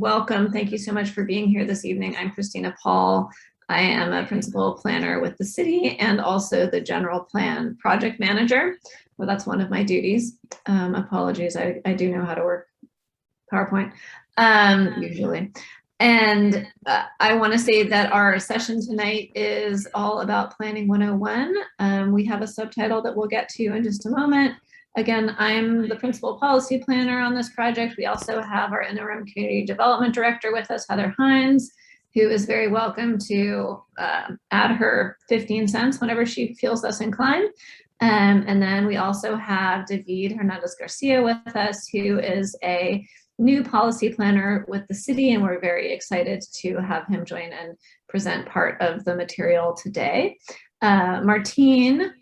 welcome. Thank you so much for being here this evening. I'm Christina Paul. I am a principal planner with the city and also the general plan project manager. Well, that's one of my duties. Apologies, I do know how to work PowerPoint usually. And I want to say that our session tonight is all about Planning 101. We have a subtitle that we'll get to in just a moment. Again, I'm the principal policy planner on this project. We also have our interim community development director with us, Heather Hines, who is very welcome to add her 15 cents whenever she feels thus inclined. And then we also have David Hernandez Garcia with us, who is a new policy planner with the city, and we're very excited to have him join and present part of the material today. Martine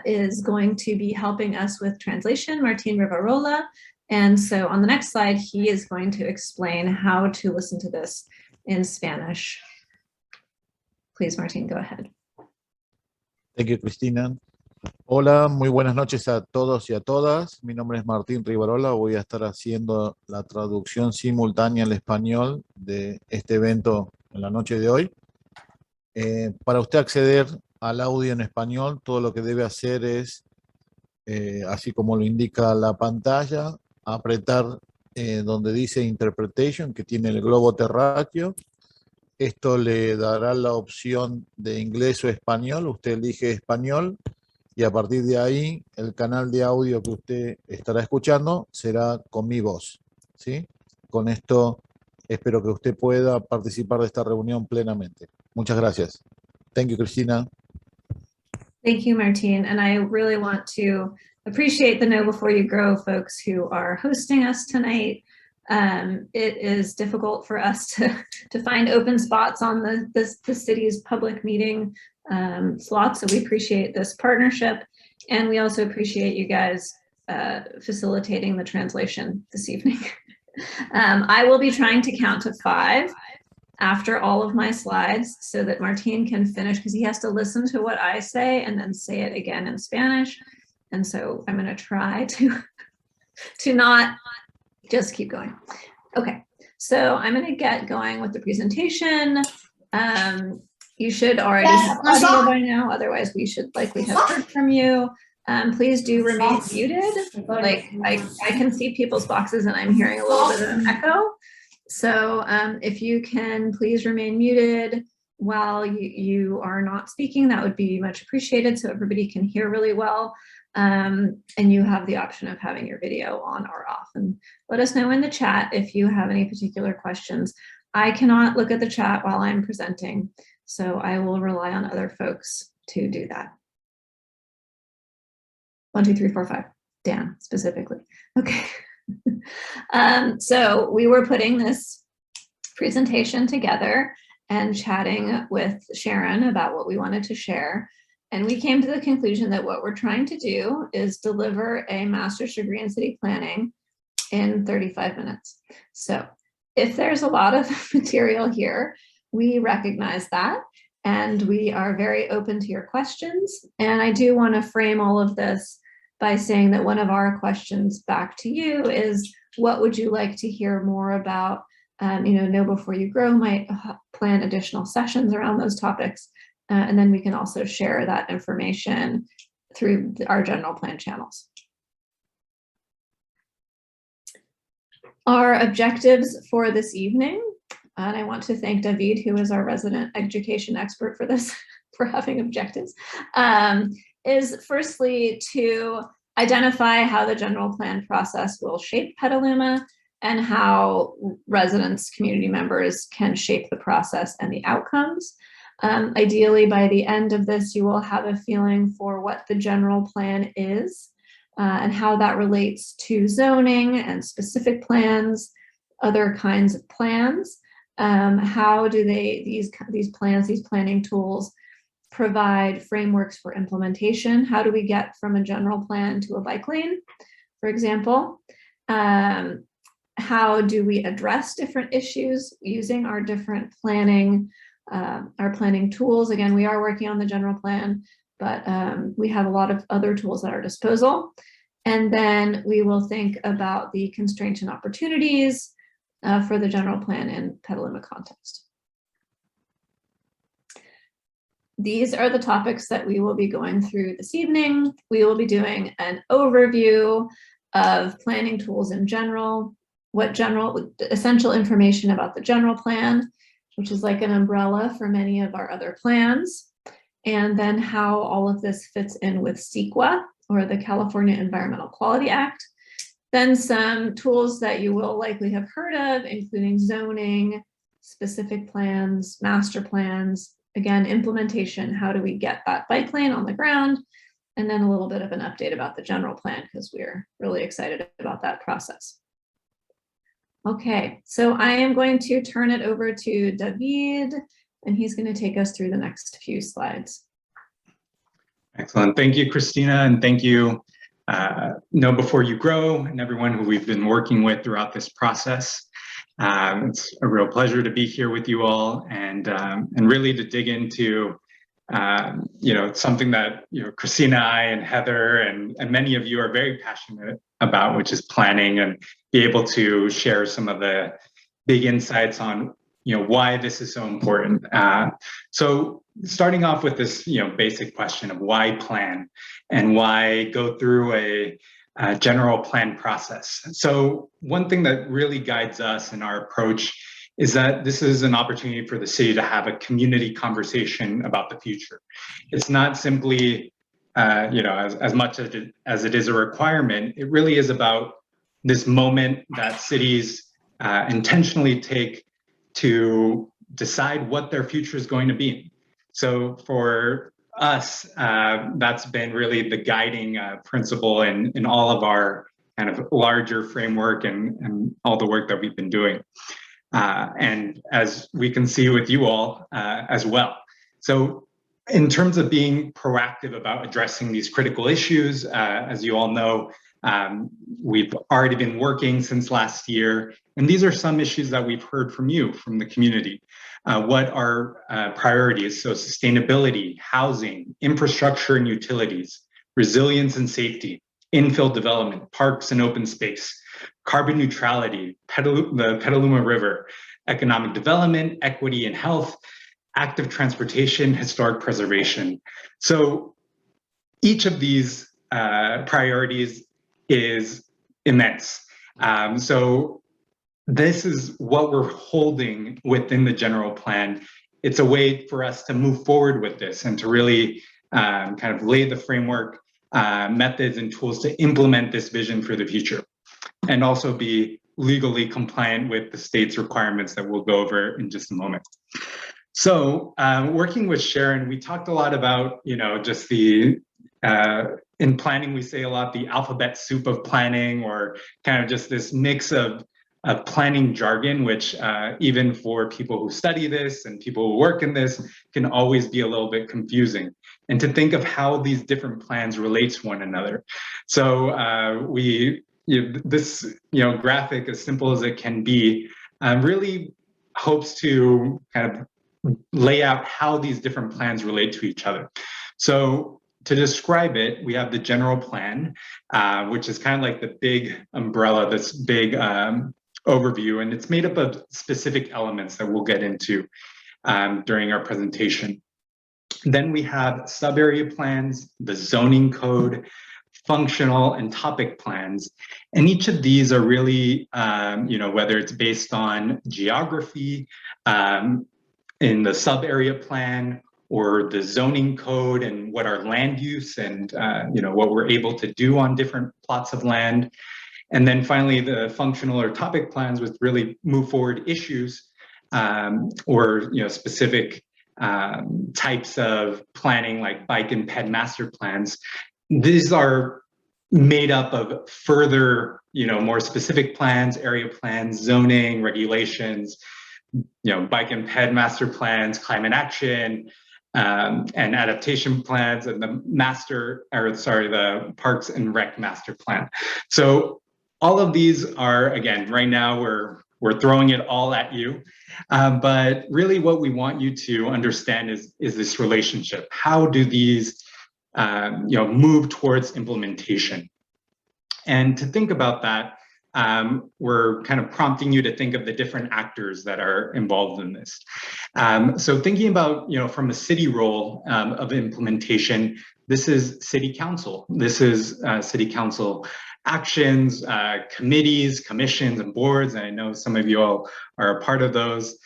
is going to be helping us with translation, Martine Rivarola. And so on the next slide, he is going to explain how to listen to this in Spanish. Please, Martine, go ahead. Thank you, Cristina. Hola, muy buenas noches a todos y a todas. Mi nombre es Martín Rivarola. Voy a estar haciendo la traducción simultánea al español de este evento en la noche de hoy. Para usted acceder al audio en español, todo lo que debe hacer es, así como lo indica la pantalla, apretar donde dice Interpretation, que tiene el globo terráqueo. Esto le dará la opción de inglés o español. Usted elige español y a partir de ahí el canal de audio que usted estará escuchando será con mi voz, ¿sí? Con esto espero que usted pueda participar de esta reunión plenamente. Muchas gracias. Thank you, Cristina. Thank you, Martine. And I really want to appreciate the Know Before You Grow folks who are hosting us tonight. It is difficult for us to find open spots on the city's public meeting slots, so we appreciate this partnership. And we also appreciate you guys facilitating the translation this evening. I will be trying to count to 5 after all of my slides so that Martine can finish, because he has to listen to what I say and then say it again in Spanish. And so I'm going to try to not just keep going. Okay, so I'm going to get going with the presentation. You should already have audio by now, otherwise we should likely have heard from you. Please do remain muted. Like I can see people's boxes and I'm hearing a little bit of an echo. So if you can please remain muted while you are not speaking, that would be much appreciated so everybody can hear really well. And you have the option of having your video on or off. And let us know in the chat if you have any particular questions. I cannot look at the chat while I'm presenting, so I will rely on other folks to do that. 1, 2, 3, 4, 5. Dan, specifically. Okay. So we were putting this presentation together and chatting with Sharon about what we wanted to share. And we came to the conclusion that what we're trying to do is deliver a master's degree in city planning in 35 minutes. So if there's a lot of material here, we recognize that, and we are very open to your questions. And I do want to frame all of this by saying that one of our questions back to you is, what would you like to hear more about? Know Before You Grow might plan additional sessions around those topics. And then we can also share that information through our general plan channels. Our objectives for this evening, and I want to thank David, who is our resident education expert for this, for having objectives, is firstly to identify how the general plan process will shape Petaluma and how residents, community members can shape the process and the outcomes. Ideally, by the end of this, you will have a feeling for what the general plan is and how that relates to zoning and specific plans, other kinds of plans. How do these planning tools provide frameworks for implementation? How do we get from a general plan to a bike lane, for example? How do we address different issues using our different planning tools? Again, we are working on the general plan, but we have a lot of other tools at our disposal. And then we will think about the constraints and opportunities, for the general plan in Petaluma context. These are the topics that we will be going through this evening. We will be doing an overview of planning tools in general, essential information about the general plan, which is like an umbrella for many of our other plans, and then how all of this fits in with CEQA, or the California Environmental Quality Act. Then some tools that you will likely have heard of, including zoning, specific plans, master plans, again, implementation, how do we get that bike lane on the ground, and then a little bit of an update about the general plan, because we're really excited about that process. Okay, so I am going to turn it over to David, and he's going to take us through the next few slides. Excellent. Thank you, Christina, and thank you, Know Before You Grow, and everyone who we've been working with throughout this process. It's a real pleasure to be here with you all, and really to dig into something that Christina, I, and Heather, and many of you are very passionate about, which is planning, and be able to share some of the big insights on why this is so important. So starting off with this basic question of why plan, and why go through a general plan process. So one thing that really guides us in our approach is that this is an opportunity for the city to have a community conversation about the future. It's not simply, as much as it is a requirement, it really is about this moment that cities intentionally take to decide what their future is going to be. So for us, that's been really the guiding principle in all of our kind of larger framework and all the work that we've been doing. And as we can see with you all as well. So in terms of being proactive about addressing these critical issues, as you all know, we've already been working since last year, and these are some issues that we've heard from you, from the community. What are priorities? So sustainability, housing, infrastructure and utilities, resilience and safety, infill development, parks and open space, carbon neutrality, the Petaluma River, economic development, equity and health, active transportation, historic preservation. So each of these priorities is immense. So this is what we're holding within the general plan. It's a way for us to move forward with this and to really kind of lay the framework, methods and tools to implement this vision for the future, and also be legally compliant with the state's requirements that we'll go over in just a moment. So working with Sharon, we talked a lot about, just the, in planning, we say a lot, the alphabet soup of planning, or kind of just this mix of planning jargon, which even for people who study this and people who work in this can always be a little bit confusing. And to think of how these different plans relate to one another. So this graphic, as simple as it can be, really hopes to kind of lay out how these different plans relate to each other. So to describe it, we have the general plan, which is kind of like the big umbrella, this big overview, and it's made up of specific elements that we'll get into during our presentation. Then we have sub-area plans, the zoning code, functional and topic plans. And each of these are really, whether it's based on geography, in the sub-area plan, or the zoning code and what our land use and what we're able to do on different plots of land. And then finally, the functional or topic plans, which really move forward issues or specific types of planning, like bike and ped master plans. These are made up of further, more specific plans, area plans, zoning, regulations, bike and ped master plans, climate action, and adaptation plans, and the the parks and rec master plan. So all of these are, again, right now we're throwing it all at you, but really what we want you to understand is this relationship. How do these move towards implementation? And to think about that, we're kind of prompting you to think of the different actors that are involved in this. So thinking about, from a city role of implementation, this is city council. This is city council actions, committees, commissions, and boards. And I know some of you all are a part of those.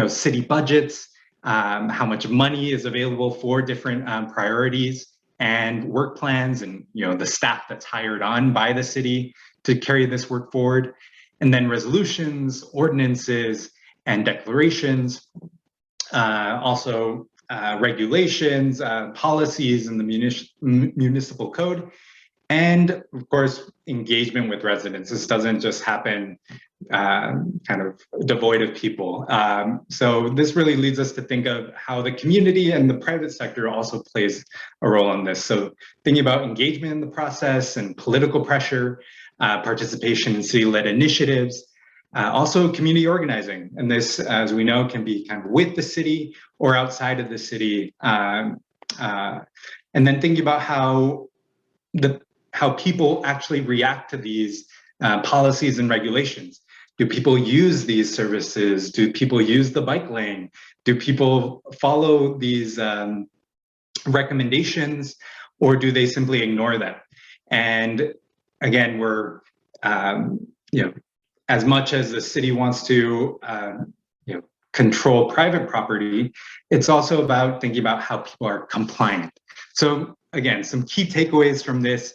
City budgets, how much money is available for different priorities, and work plans, and the staff that's hired on by the city to carry this work forward, and then resolutions, ordinances, and declarations, also regulations, policies in the municipal code, and of course engagement with residents. This doesn't just happen kind of devoid of people. So this really leads us to think of how the community and the private sector also plays a role in this. So thinking about engagement in the process and political pressure, participation in city-led initiatives, also community organizing. And this, as we know, can be kind of with the city or outside of the city. And then thinking about how people actually react to these policies and regulations. Do people use these services? Do people use the bike lane? Do people follow these recommendations, or do they simply ignore them? And again, we're, as much as the city wants to, control private property, it's also about thinking about how people are compliant. So again, some key takeaways from this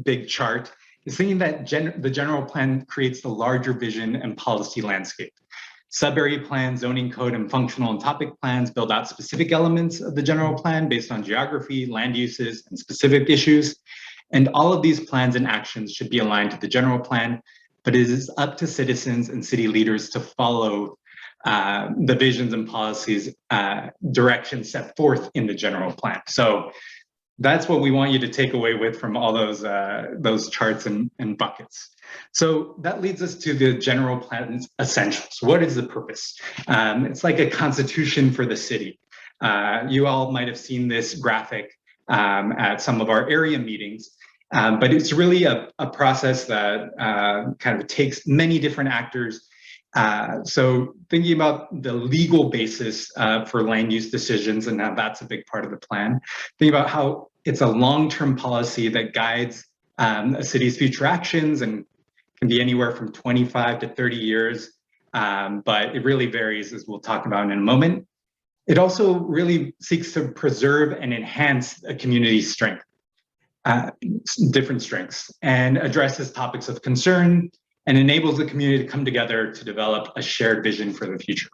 big chart is thinking that the general plan creates the larger vision and policy landscape. Sub-area plans, zoning code, and functional and topic plans build out specific elements of the general plan based on geography, land uses, and specific issues. And all of these plans and actions should be aligned to the general plan, but it is up to citizens and city leaders to follow the visions and policies directions set forth in the general plan. So that's what we want you to take away with from all those charts and buckets. So that leads us to the general plan's essentials. What is the purpose? It's like a constitution for the city. You all might have seen this graphic at some of our area meetings, but it's really a process that kind of takes many different actors. So thinking about the legal basis for land use decisions and how that's a big part of the plan. Think about how it's a long-term policy that guides a city's future actions and can be anywhere from 25 to 30 years, but it really varies, as we'll talk about in a moment. It also really seeks to preserve and enhance a community's strength, different strengths, and addresses topics of concern and enables the community to come together to develop a shared vision for the future.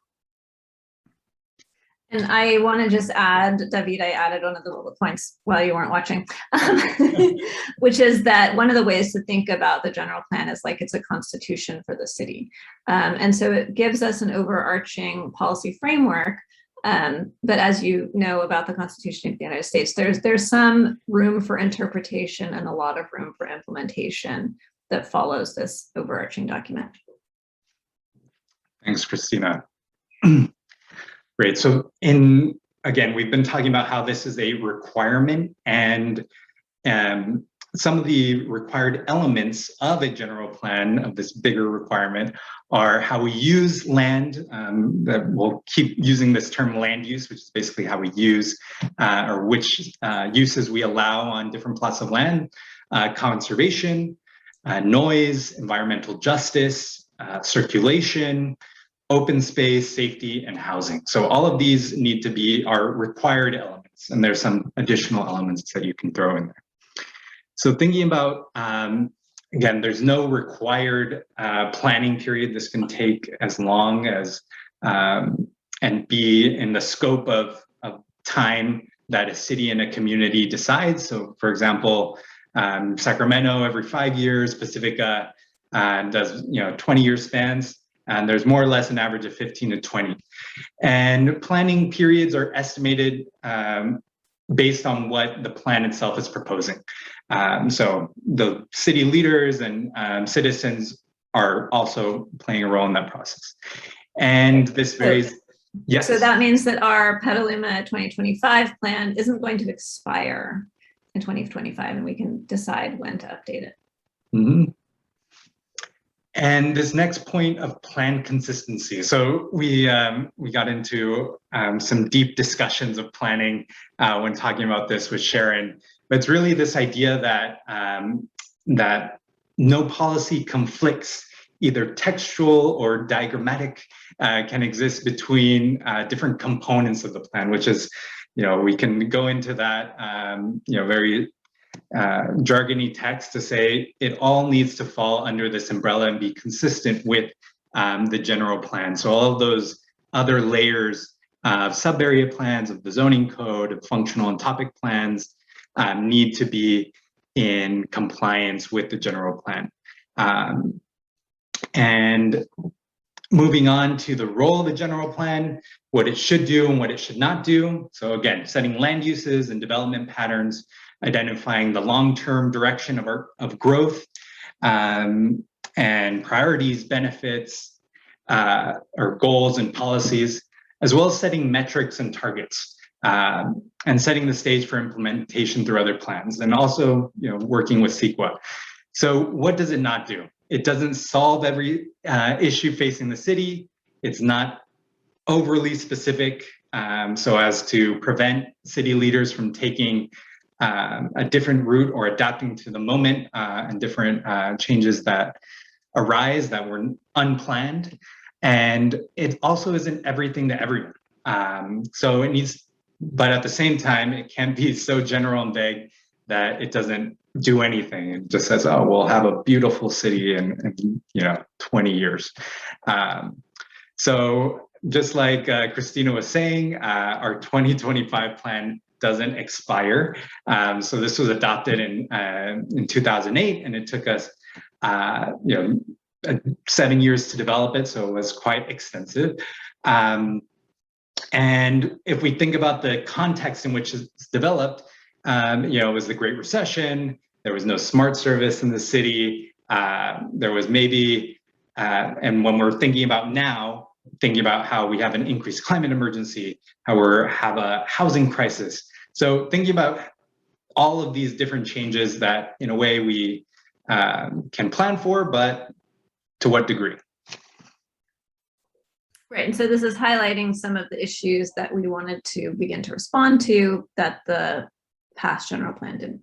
And I want to just add, David, I added one of the bullet points while you weren't watching, which is that one of the ways to think about the general plan is like it's a constitution for the city. And so it gives us an overarching policy framework. But as you know about the Constitution of the United States, there's some room for interpretation and a lot of room for implementation that follows this overarching document. Thanks, Christina. Great. So again, we've been talking about how this is a requirement, and some of the required elements of a general plan of this bigger requirement are how we use land. That we'll keep using this term land use, which is basically how we use or which uses we allow on different plots of land, conservation, noise, environmental justice, circulation, open space, safety, and housing. So all of these need to be our required elements, and there's some additional elements that you can throw in there. So thinking about, again, there's no required planning period. This can take as long as, and be in the scope of time that a city and a community decides. So for example, Sacramento every 5 years, Pacifica does 20-year spans, and there's more or less an average of 15 to 20. And planning periods are estimated based on what the plan itself is proposing. So the city leaders and citizens are also playing a role in that process. And this varies. Yes. So that means that our Petaluma 2025 plan isn't going to expire in 2025, and we can decide when to update it. Mm-hmm. And this next point of plan consistency. So we got into some deep discussions of planning when talking about this with Sharon. But it's really this idea that that no policy conflicts, either textual or diagrammatic, can exist between different components of the plan, which is, we can go into that, very jargony text to say it all needs to fall under this umbrella and be consistent with the general plan. So all of those other layers of sub-area plans, of the zoning code, of functional and topic plans need to be in compliance with the general plan. And moving on to the role of the general plan, what it should do and what it should not do. So again, setting land uses and development patterns, identifying the long-term direction of growth and priorities, benefits, or goals and policies, as well as setting metrics and targets, and setting the stage for implementation through other plans, and also working with CEQA. So what does it not do? It doesn't solve every issue facing the city. It's not overly specific so as to prevent city leaders from taking a different route or adapting to the moment and different changes that arise that were unplanned. And it also isn't everything to everyone. So it needs, but at the same time, it can't be so general and vague that it doesn't do anything. It just says, oh, we'll have a beautiful city in 20 years. So just like Christina was saying, our 2025 plan doesn't expire. So this was adopted in 2008, and it took us 7 years to develop it, so it was quite extensive. And if we think about the context in which it's developed, it was the Great Recession. There was no smart service in the city. There was maybe, and when we're thinking about now, thinking about how we have an increased climate emergency, how we have a housing crisis. So thinking about all of these different changes that in a way we can plan for, but to what degree? Right, and so this is highlighting some of the issues that we wanted to begin to respond to that the past general plan didn't.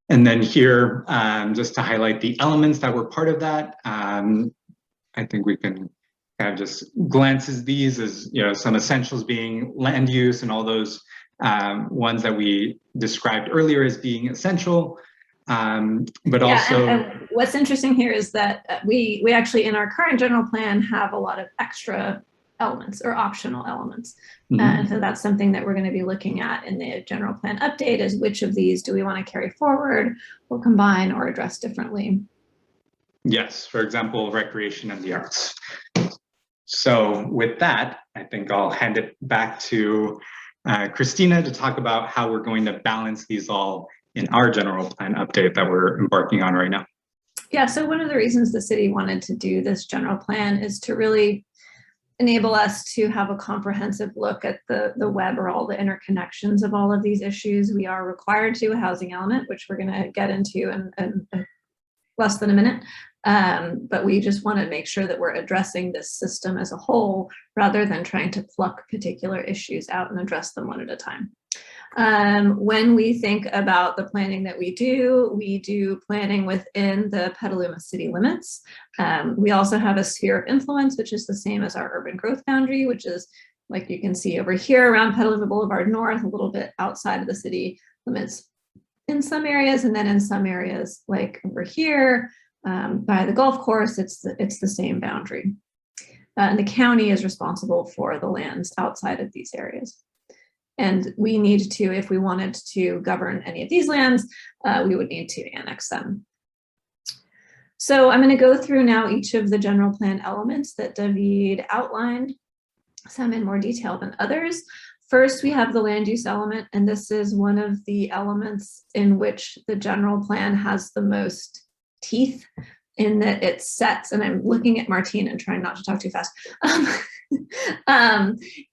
And then here, just to highlight the elements that were part of that, I think we can kind of just glances these as some essentials being land use and all those ones that we described earlier as being essential. But also, and what's interesting here is that we actually in our current general plan have a lot of extra elements or optional elements. Mm-hmm. And so that's something that we're going to be looking at in the general plan update, is which of these do we want to carry forward or combine or address differently? Yes, for example, recreation and the arts. So with that, I think I'll hand it back to Christina to talk about how we're going to balance these all in our general plan update that we're embarking on right now. Yeah, so one of the reasons the city wanted to do this general plan is to really enable us to have a comprehensive look at the web or all the interconnections of all of these issues. We are required to a housing element, which we're going to get into in less than a minute. But we just want to make sure that we're addressing this system as a whole rather than trying to pluck particular issues out and address them one at a time. When we think about the planning that we do planning within the Petaluma city limits. We also have a sphere of influence, which is the same as our urban growth boundary, which is like you can see over here around Petaluma Boulevard North, a little bit outside of the city limits in some areas, and then in some areas like over here by the golf course, it's the same boundary. And the county is responsible for the lands outside of these areas. And we need to, if we wanted to govern any of these lands, we would need to annex them. So I'm going to go through now each of the general plan elements that David outlined, some in more detail than others. First, we have the land use element, and this is one of the elements in which the general plan has the most teeth, in that it sets, and I'm looking at Martine and trying not to talk too fast.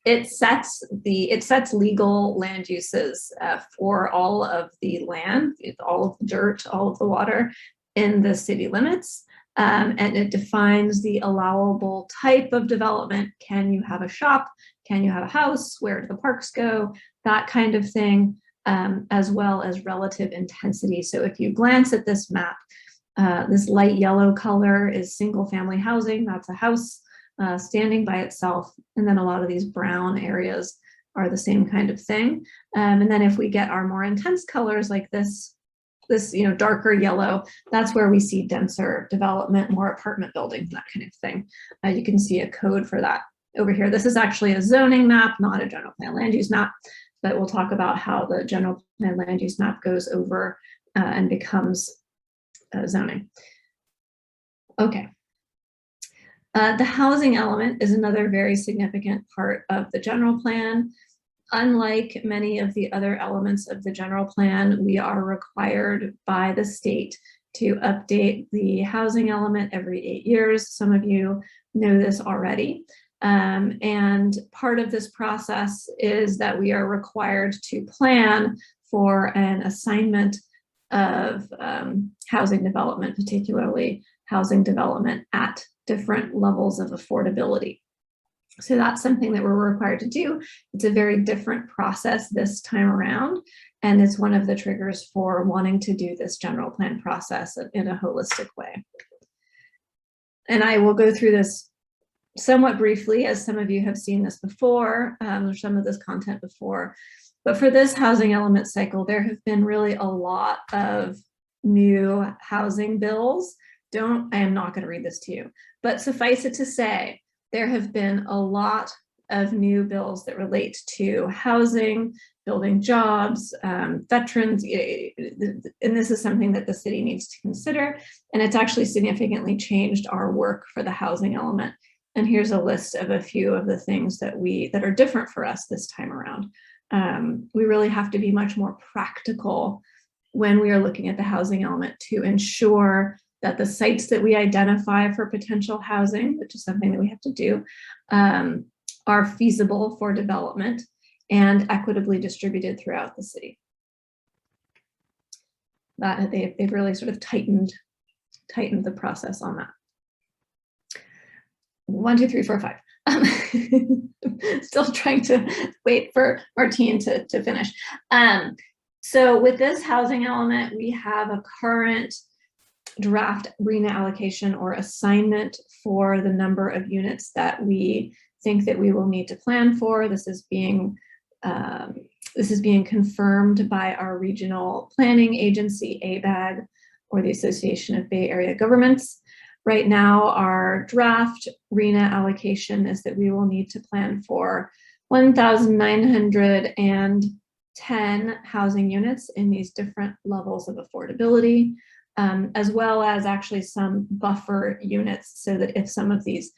It sets legal land uses for all of the land, all of the dirt, all of the water in the city limits. And it defines the allowable type of development. Can you have a shop? Can you have a house? Where do the parks go? That kind of thing, as well as relative intensity. So if you glance at this map, this light yellow color is single family housing. That's a house standing by itself. And then a lot of these brown areas are the same kind of thing. And then if we get our more intense colors like this darker yellow, that's where we see denser development, more apartment buildings, that kind of thing. You can see a code for that over here. This is actually a zoning map, not a general plan land use map, but we'll talk about how the general plan land use map goes over and becomes zoning. Okay. The housing element is another very significant part of the general plan. Unlike many of the other elements of the general plan, we are required by the state to update the housing element every 8 years. Some of you know this already. And part of this process is that we are required to plan for an assignment of housing development, particularly housing development at different levels of affordability. So that's something that we're required to do. It's a very different process this time around, and it's one of the triggers for wanting to do this general plan process in a holistic way. And I will go through this somewhat briefly, as some of you have seen this before, or some of this content before. But for this housing element cycle, there have been really a lot of new housing bills. I am not going to read this to you, but suffice it to say, there have been a lot of new bills that relate to housing, building jobs, veterans, and this is something that the city needs to consider, and it's actually significantly changed our work for the housing element. And here's a list of a few of the things that are different for us this time around. We really have to be much more practical when we are looking at the housing element to ensure that the sites that we identify for potential housing, which is something that we have to do, are feasible for development and equitably distributed throughout the city. That they've really sort of tightened the process on that. 1, 2, 3, 4, 5. Still trying to wait for Martine to finish. So with this housing element, we have a current draft RHNA allocation or assignment for the number of units that we think that we will need to plan for. This is being confirmed by our regional planning agency, ABAG, or the Association of Bay Area Governments. Right now, our draft RHNA allocation is that we will need to plan for 1,910 housing units in these different levels of affordability, as well as actually some buffer units, so that if some of these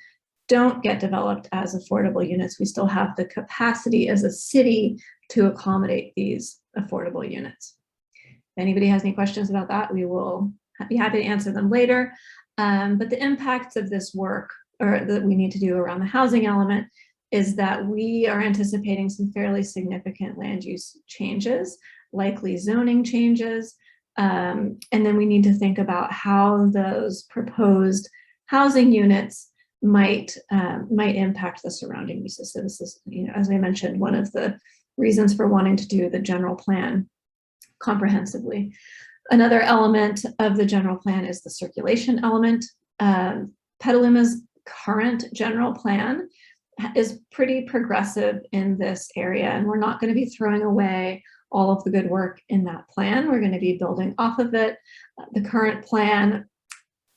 don't get developed as affordable units, we still have the capacity as a city to accommodate these affordable units. If anybody has any questions about that, we will be happy to answer them later. But the impacts of this work, or that we need to do around the housing element, is that we are anticipating some fairly significant land use changes, likely zoning changes, and then we need to think about how those proposed housing units might impact the surrounding uses. So this is, as I mentioned, one of the reasons for wanting to do the general plan comprehensively. Another element of the general plan is the circulation element. Petaluma's current general plan is pretty progressive in this area, and we're not going to be throwing away all of the good work in that plan. We're going to be building off of it. The current plan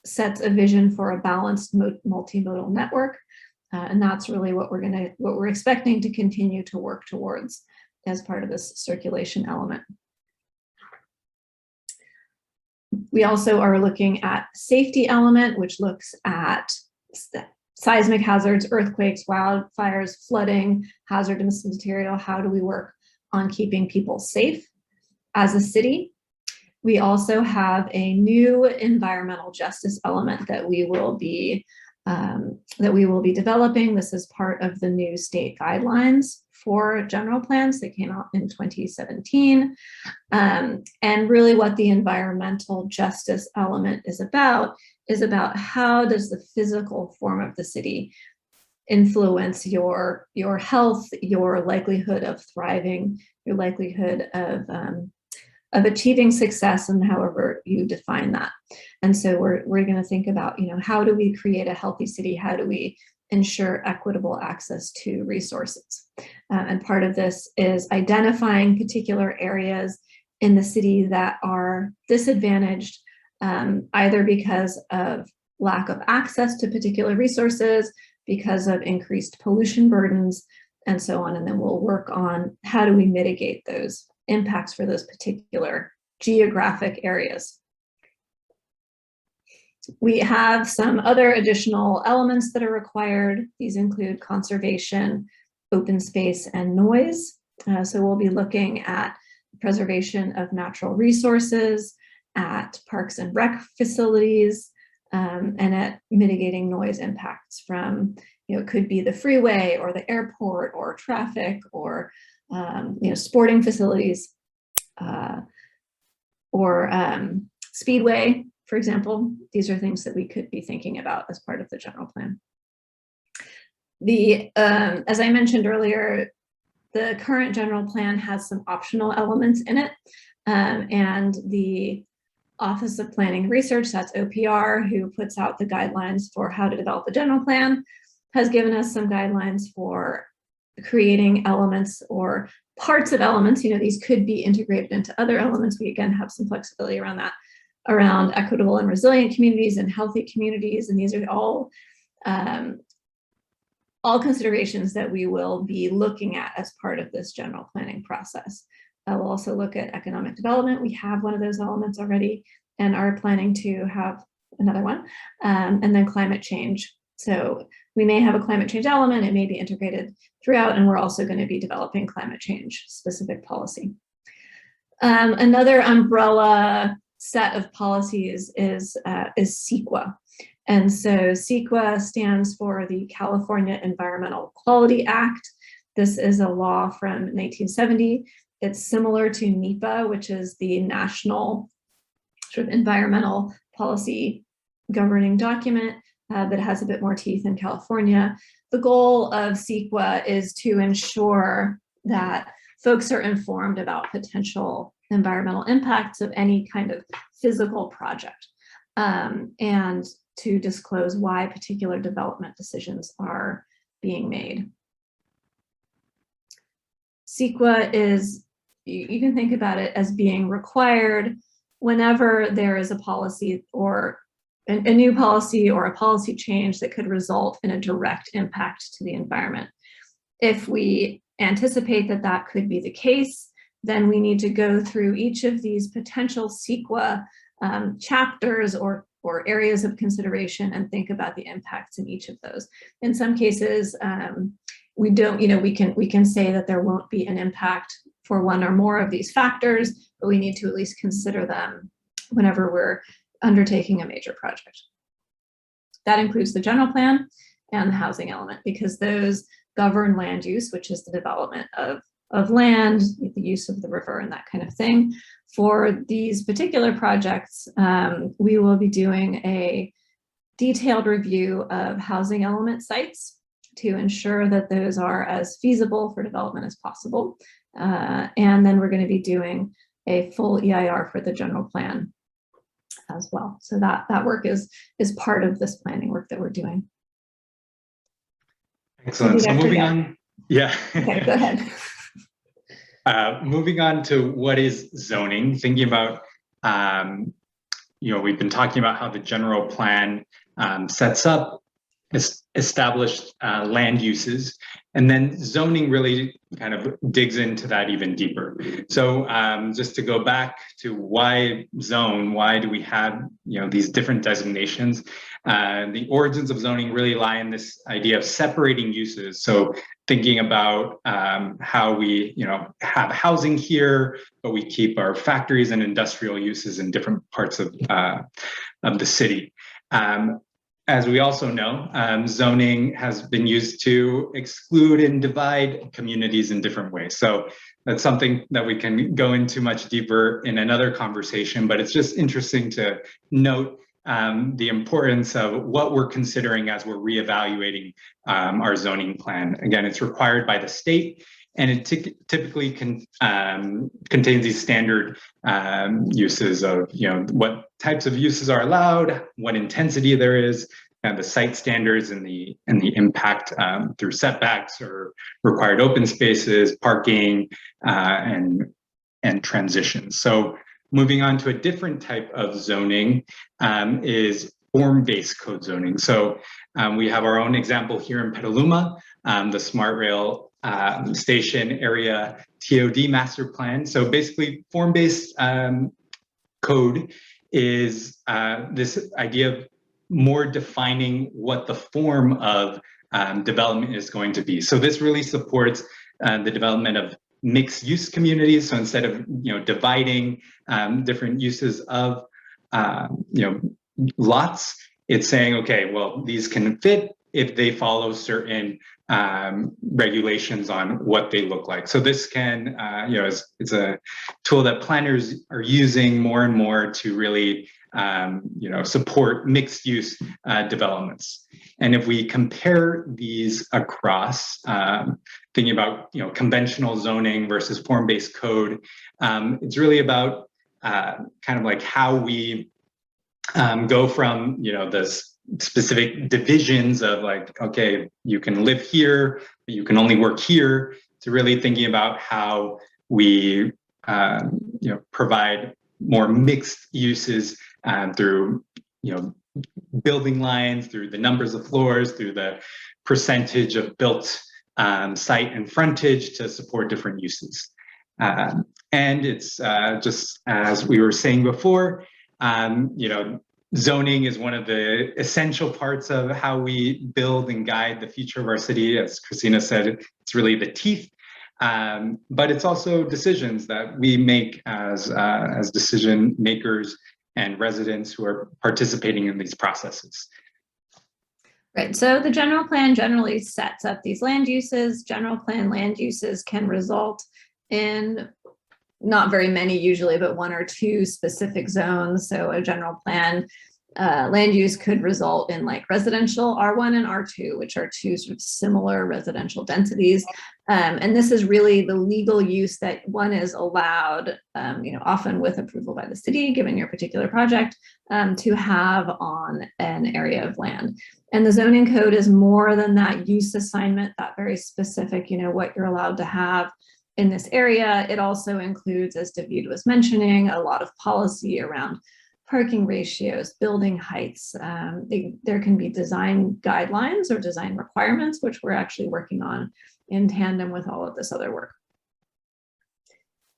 sets a vision for a balanced multimodal network, and that's really what we're expecting to continue to work towards as part of this circulation element. We also are looking at safety element, which looks at seismic hazards, earthquakes, wildfires, flooding, hazardous material. How do we work on keeping people safe as a city? We also have a new environmental justice element that we will be that we will be developing. This is part of the new state guidelines for general plans that came out in 2017. And really what the environmental justice element is about how does the physical form of the city influence your health, your likelihood of thriving, your likelihood of achieving success, and however you define that. And so we're going to think about, how do we create a healthy city? How do we ensure equitable access to resources? And part of this is identifying particular areas in the city that are disadvantaged, either because of lack of access to particular resources, because of increased pollution burdens, and so on. And then we'll work on how do we mitigate those impacts for those particular geographic areas. We have some other additional elements that are required. These include conservation, open space, and noise. So we'll be looking at preservation of natural resources, at parks and rec facilities, and at mitigating noise impacts from, it could be the freeway or the airport or traffic or sporting facilities or speedway, for example. These are things that we could be thinking about as part of the general plan. As I mentioned earlier, the current general plan has some optional elements in it, and the Office of Planning and Research, that's OPR, who puts out the guidelines for how to develop a general plan, has given us some guidelines for creating elements or parts of elements. These could be integrated into other elements. We again have some flexibility around that, around equitable and resilient communities and healthy communities. And these are all considerations that we will be looking at as part of this general planning process. We'll also look at economic development. We have one of those elements already and are planning to have another one, and then climate change. So we may have a climate change element, it may be integrated throughout, and we're also going to be developing climate change specific policy. Another umbrella set of policies is CEQA. And so CEQA stands for the California Environmental Quality Act. This is a law from 1970. It's similar to NEPA, which is the national sort of environmental policy governing document, but has a bit more teeth in California. The goal of CEQA is to ensure that folks are informed about potential environmental impacts of any kind of physical project, and to disclose why particular development decisions are being made. CEQA is, you can think about it as being required whenever there is a policy or a new policy or a policy change that could result in a direct impact to the environment. If we anticipate that that could be the case, then we need to go through each of these potential CEQA chapters or areas of consideration and think about the impacts in each of those. In some cases, we don't, we can say that there won't be an impact for one or more of these factors, but we need to at least consider them whenever we're undertaking a major project. That includes the general plan and the housing element, because those govern land use, which is the development of land, the use of the river and that kind of thing. For these particular projects, we will be doing a detailed review of housing element sites to ensure that those are as feasible for development as possible. And then we're going to be doing a full EIR for the general plan as well. So that work is part of this planning work that we're doing. Excellent. So moving on. Yeah. Okay, go ahead. Moving on to what is zoning, thinking about, we've been talking about how the general plan sets up established land uses, and then zoning really kind of digs into that even deeper. So just to go back to why zone, why do we have these different designations? The origins of zoning really lie in this idea of separating uses. So thinking about how we have housing here, but we keep our factories and industrial uses in different parts of the city. as we also know, zoning has been used to exclude and divide communities in different ways. So that's something that we can go into much deeper in another conversation, but it's just interesting to note the importance of what we're considering as we're reevaluating our zoning plan. Again, it's required by the state, and it typically contains these standard uses of, what types of uses are allowed, what intensity there is, and the site standards and the impact through setbacks or required open spaces, parking, and transitions. So moving on to a different type of zoning is form-based code zoning. So we have our own example here in Petaluma, the Smart Rail station area TOD master plan. So basically form-based code is this idea of more defining what the form of development is going to be. So this really supports the development of mixed use communities. So instead of dividing different uses of lots, it's saying, okay, well, these can fit if they follow certain regulations on what they look like. So this can, it's a tool that planners are using more and more to really, support mixed use developments. And if we compare these across, thinking about, conventional zoning versus form-based code, it's really about kind of like how we go from, this specific divisions of like, okay, you can live here, but you can only work here, to really thinking about how we provide more mixed uses through building lines, through the numbers of floors, through the percentage of built site and frontage to support different uses. And it's just as we were saying before, zoning is one of the essential parts of how we build and guide the future of our city. As Christina said, it's really the teeth, but it's also decisions that we make as decision makers and residents who are participating in these processes. Right, so the general plan generally sets up these land uses. General plan land uses can result in not very many usually, but one or two specific zones. So a general plan land use could result in like residential R1 and R2, which are two sort of similar residential densities. And this is really the legal use that one is allowed, often with approval by the city, given your particular project, to have on an area of land. And the zoning code is more than that use assignment, that very specific, what you're allowed to have in this area. It also includes, as David was mentioning, a lot of policy around parking ratios, building heights. There can be design guidelines or design requirements, which we're actually working on in tandem with all of this other work.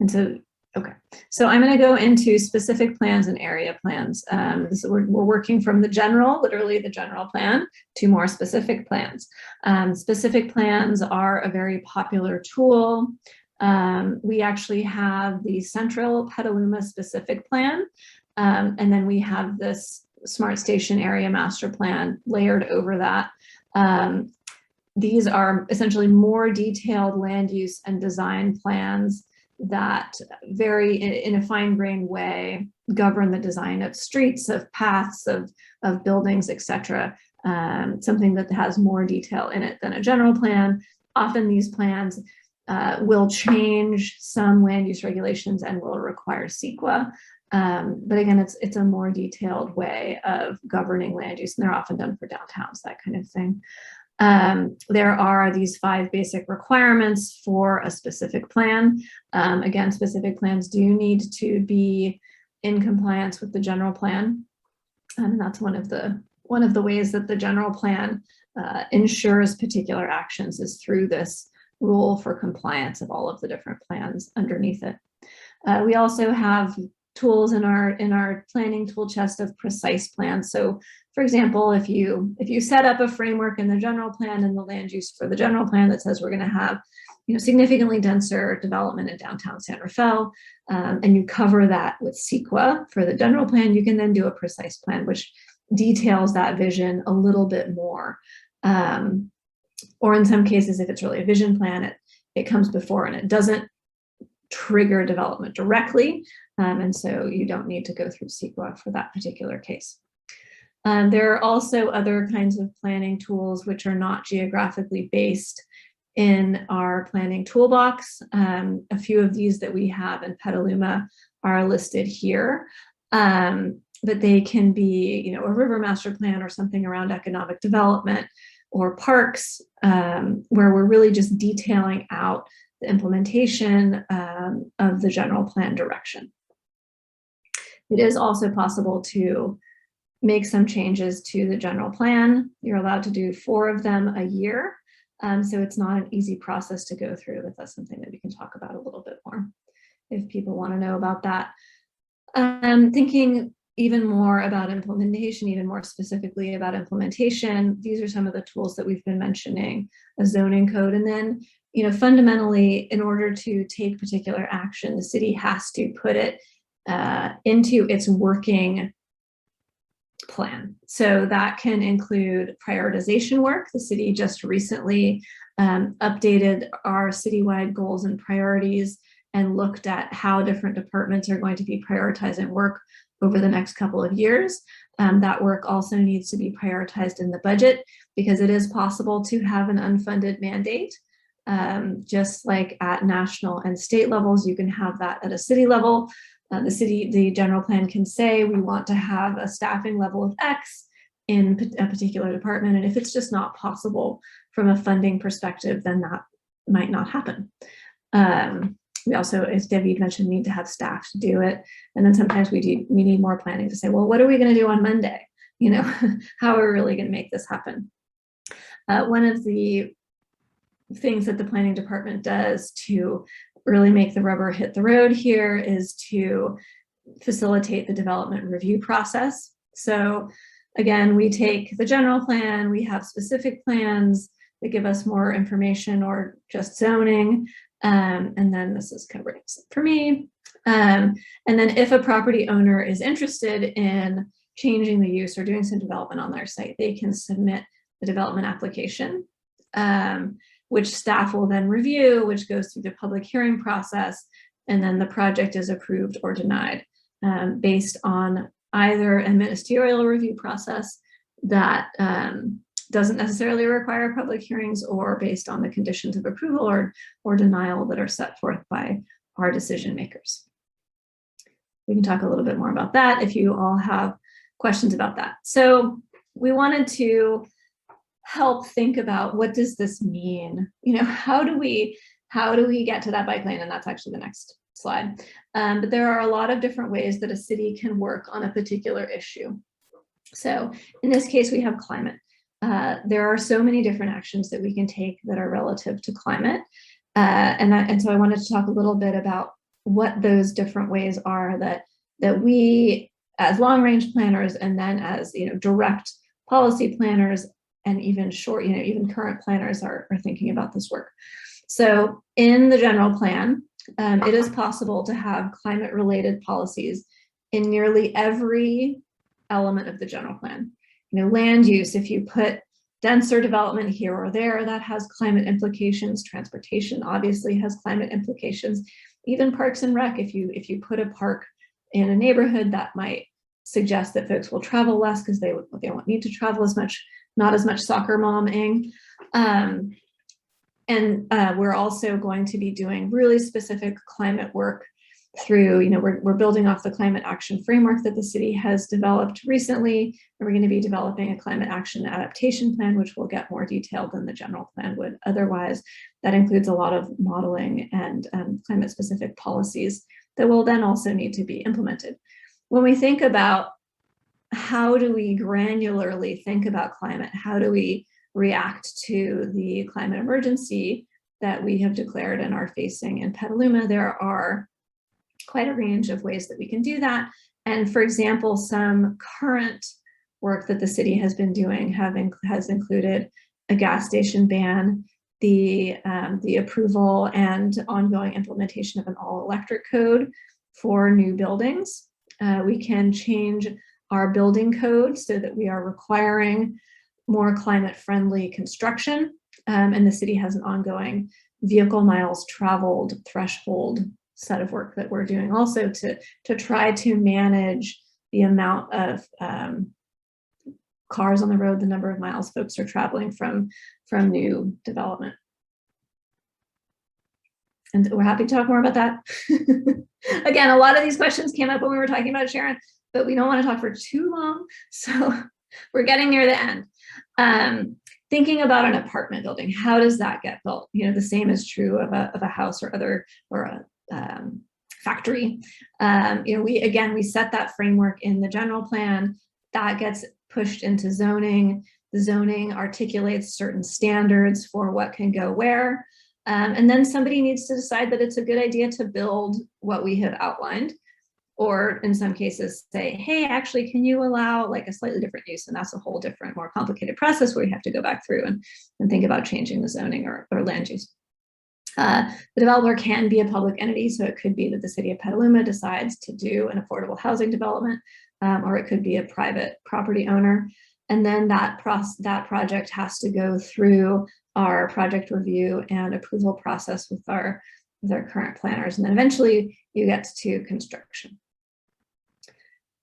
And so, okay, so I'm going to go into specific plans and area plans. So we're working from the general, literally the general plan, to more specific plans. Specific plans are a very popular tool. We actually have the Central Petaluma specific plan, and then we have this Smart Station Area Master Plan layered over that. These are essentially more detailed land use and design plans that very, in a fine-grained way, govern the design of streets, of paths, of buildings, etc. Something that has more detail in it than a general plan. Often these plans will change some land use regulations and will require CEQA. But again, it's a more detailed way of governing land use, and they're often done for downtowns, that kind of thing. There are these 5 basic requirements for a specific plan. Again, specific plans do need to be in compliance with the general plan. And that's one of the ways that the general plan ensures particular actions is through this rule for compliance of all of the different plans underneath it. We also have tools in our planning tool chest of precise plans. So for example, if you set up a framework in the general plan and the land use for the general plan that says we're going to have significantly denser development in downtown San Rafael, and you cover that with CEQA for the general plan, you can then do a precise plan, which details that vision a little bit more. Or in some cases, if it's really a vision plan, it comes before and it doesn't trigger development directly. And so you don't need to go through CEQA for that particular case. There are also other kinds of planning tools which are not geographically based in our planning toolbox. A few of these that we have in Petaluma are listed here, but they can be, a river master plan or something around economic development, or parks, where we're really just detailing out the implementation of the general plan direction. It is also possible to make some changes to the general plan. You're allowed to do 4 of them a year. So it's not an easy process to go through, but that's something that we can talk about a little bit more if people want to know about that. Thinking even more about implementation, even more specifically about implementation, these are some of the tools that we've been mentioning, a zoning code. And then, fundamentally, in order to take particular action, the city has to put it into its working plan. So that can include prioritization work. The city just recently updated our citywide goals and priorities and looked at how different departments are going to be prioritizing work over the next couple of years. That work also needs to be prioritized in the budget, because it is possible to have an unfunded mandate. Just like at national and state levels, you can have that at a city level. The general plan can say we want to have a staffing level of X in a particular department. And if it's just not possible from a funding perspective, then that might not happen. We also, as David mentioned, need to have staff to do it. And then sometimes we need more planning to say, well, what are we going to do on Monday? How are we really going to make this happen? One of the things that the planning department does to really make the rubber hit the road here is to facilitate the development review process. So again, we take the general plan, we have specific plans that give us more information or just zoning. And then this is covered for me. And then if a property owner is interested in changing the use or doing some development on their site, they can submit the development application, which staff will then review, which goes through the public hearing process, and then the project is approved or denied based on either a ministerial review process that doesn't necessarily require public hearings, or based on the conditions of approval or denial that are set forth by our decision makers. We can talk a little bit more about that if you all have questions about that. So we wanted to help think about, what does this mean? How do we get to that bike lane? And that's actually the next slide. But there are a lot of different ways that a city can work on a particular issue. So in this case, we have climate. There are so many different actions that we can take that are relative to climate. And so I wanted to talk a little bit about what those different ways are that we, as long-range planners, and then as direct policy planners, and even short, even current planners are thinking about this work. So in the general plan, it is possible to have climate-related policies in nearly every element of the general plan. Land use, if you put denser development here or there, that has climate implications. Transportation obviously has climate implications. Even parks and rec, if you put a park in a neighborhood, that might suggest that folks will travel less because they won't need to travel as much, not as much soccer momming. And we're also going to be doing really specific climate work through, we're building off the climate action framework that the city has developed recently, and we're going to be developing a climate action adaptation plan, which will get more detailed than the general plan would otherwise. That includes a lot of modeling and climate specific policies that will then also need to be implemented. When we think about how do we granularly think about climate, how do we react to the climate emergency that we have declared and are facing in Petaluma, there are quite a range of ways that we can do that. And for example, some current work that the city has been doing has included a gas station ban, the approval and ongoing implementation of an all-electric code for new buildings. We can change our building code so that we are requiring more climate-friendly construction. And the city has an ongoing vehicle miles traveled threshold set of work that we're doing also to try to manage the amount of cars on the road, the number of miles folks are traveling from new development. And we're happy to talk more about that. Again, a lot of these questions came up when we were talking about Sharon, but we don't want to talk for too long. So we're getting near the end. Thinking about an apartment building, how does that get built? You know, the same is true of a house or a factory. You know, we set that framework in the general plan that gets pushed into zoning. The zoning articulates certain standards for what can go where. And then somebody needs to decide that it's a good idea to build what we have outlined, or in some cases say, hey, actually, can you allow like a slightly different use? And that's a whole different, more complicated process where you have to go back through and think about changing the zoning or land use. The developer can be a public entity, so it could be that the city of Petaluma decides to do an affordable housing development, or it could be a private property owner. And then that project has to go through our project review and approval process with our current planners. And then eventually you get to construction.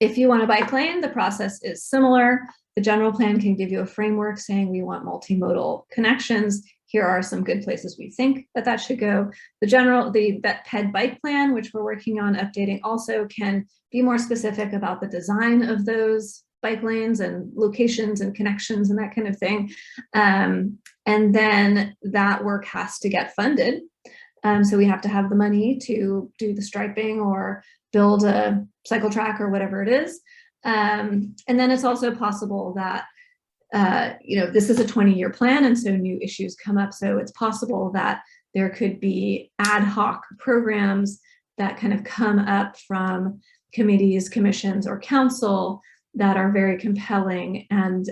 If you want a bike lane, the process is similar. The general plan can give you a framework saying we want multimodal connections. Here are some good places we think that should go. The PED bike plan, which we're working on updating, also can be more specific about the design of those bike lanes and locations and connections and that kind of thing. And then that work has to get funded. So we have to have the money to do the striping or build a cycle track or whatever it is. And then it's also possible that, you know, this is a 20-year plan, and so new issues come up. So it's possible that there could be ad hoc programs that kind of come up from committees, commissions, or council that are very compelling, and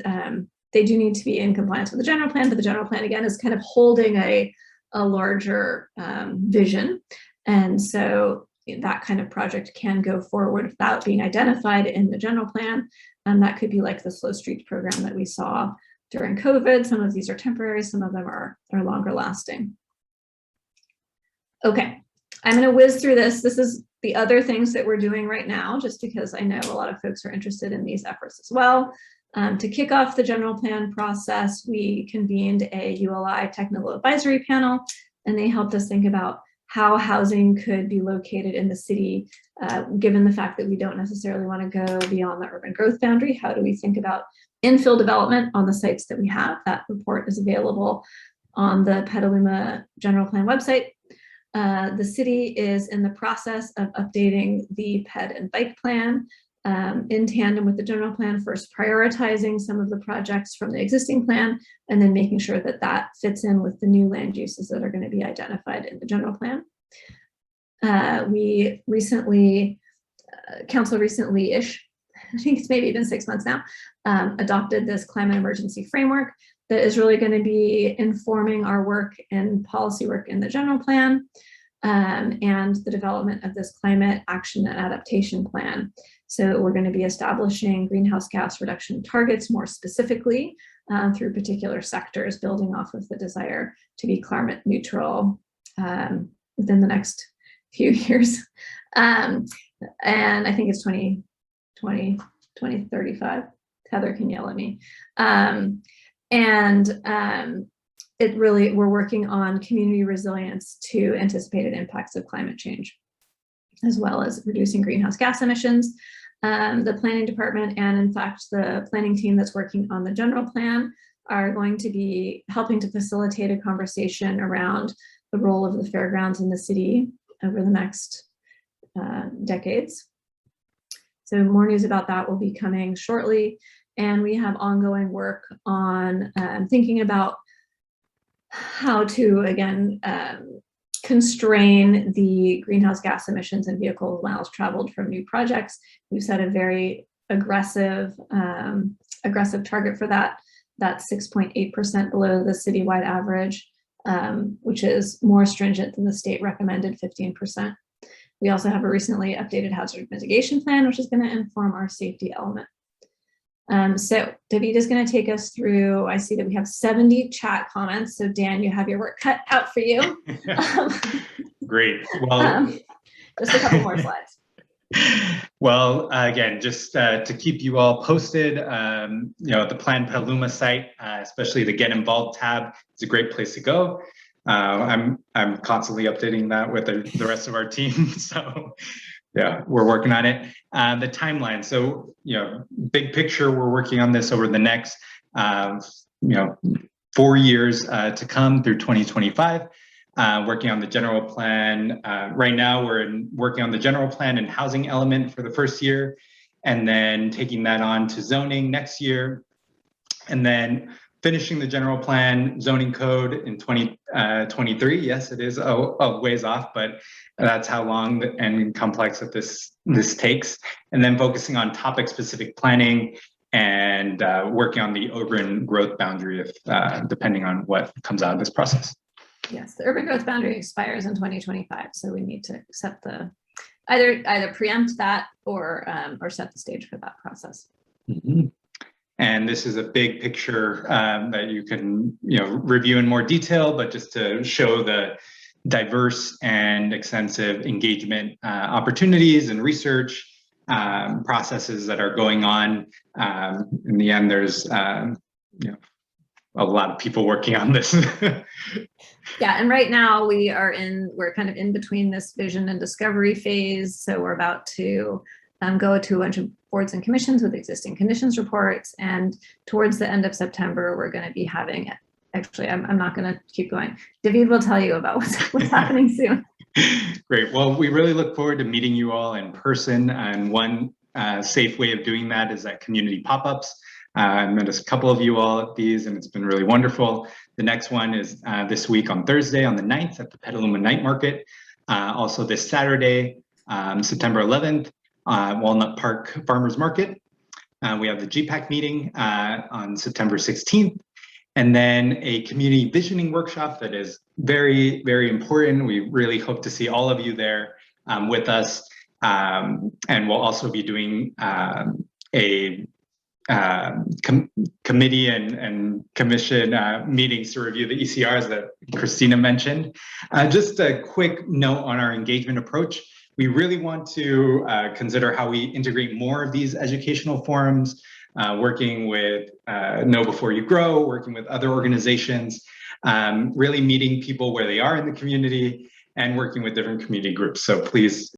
they do need to be in compliance with the general plan, but the general plan, again, is kind of holding a larger vision. And so that kind of project can go forward without being identified in the general plan. And that could be like the Slow Streets program that we saw during COVID. Some of these are temporary, some of them are longer lasting. Okay, I'm going to whiz through this. This is the other things that we're doing right now, just because I know a lot of folks are interested in these efforts as well. To kick off the general plan process, we convened a ULI technical advisory panel, and they helped us think about how housing could be located in the city, given the fact that we don't necessarily want to go beyond the urban growth boundary. How do we think about infill development on the sites that we have? That report is available on the Petaluma general plan website. The city is in the process of updating the PED and bike plan in tandem with the general plan, first prioritizing some of the projects from the existing plan, and then making sure that that fits in with the new land uses that are going to be identified in the general plan. We recently, council recently-ish, I think it's maybe been 6 months now, adopted this climate emergency framework that is really going to be informing our work and policy work in the general plan, and the development of this climate action and adaptation plan. So we're going to be establishing greenhouse gas reduction targets more specifically through particular sectors, building off of the desire to be climate neutral within the next few years. And I think it's 2035. Heather can yell at me. It really, we're working on community resilience to anticipated impacts of climate change, as well as reducing greenhouse gas emissions. The planning department and, in fact, the planning team that's working on the general plan are going to be helping to facilitate a conversation around the role of the fairgrounds in the city over the next decades. So more news about that will be coming shortly. And we have ongoing work on thinking about how to, again, constrain the greenhouse gas emissions and vehicle miles traveled from new projects. We've set a very aggressive target for that. That's 6.8% below the citywide average, which is more stringent than the state recommended 15%. We also have a recently updated hazard mitigation plan, which is going to inform our safety element. So David is going to take us through, I see that we have 70 chat comments. So Dan, you have your work cut out for you. Great. Well, just a couple more slides. Well, again, just to keep you all posted, the Plan Petaluma site, especially the Get Involved tab, is a great place to go. I'm constantly updating that with the rest of our team. So yeah, we're working on it. The timeline. So, big picture, we're working on this over the next, 4 years to come through 2025. Working on the general plan. Right now, we're working on the general plan and housing element for the first year, and then taking that on to zoning next year, and then finishing the general plan zoning code in 2023. Yes, it is a ways off, but that's how long and complex that this takes. And then focusing on topic-specific planning and working on the urban growth boundary, depending on what comes out of this process. Yes, the urban growth boundary expires in 2025, so we need to set either preempt that or set the stage for that process. Mm-hmm. And this is a big picture that you can review in more detail, but just to show the diverse and extensive engagement opportunities and research processes that are going on. In the end, there's a lot of people working on this. Yeah, and right now we're kind of in between this vision and discovery phase. So we're about to go to a bunch of boards and commissions with existing conditions reports. And towards the end of September, we're going to be having, actually, I'm not going to keep going. David will tell you about what's happening soon. Great. Well, we really look forward to meeting you all in person. And one safe way of doing that is at community pop-ups. I met a couple of you all at these, and it's been really wonderful. The next one is this week on Thursday on the 9th at the Petaluma Night Market. Also this Saturday, September 11th, Walnut Park Farmers Market. We have the GPAC meeting on September 16th. And then a community visioning workshop that is very, very important. We really hope to see all of you there with us. And we'll also be doing a committee and commission meetings to review the ECRs that Christina mentioned. Just a quick note on our engagement approach. We really want to consider how we integrate more of these educational forums, working with Know Before You Grow, working with other organizations, really meeting people where they are in the community, and working with different community groups. So please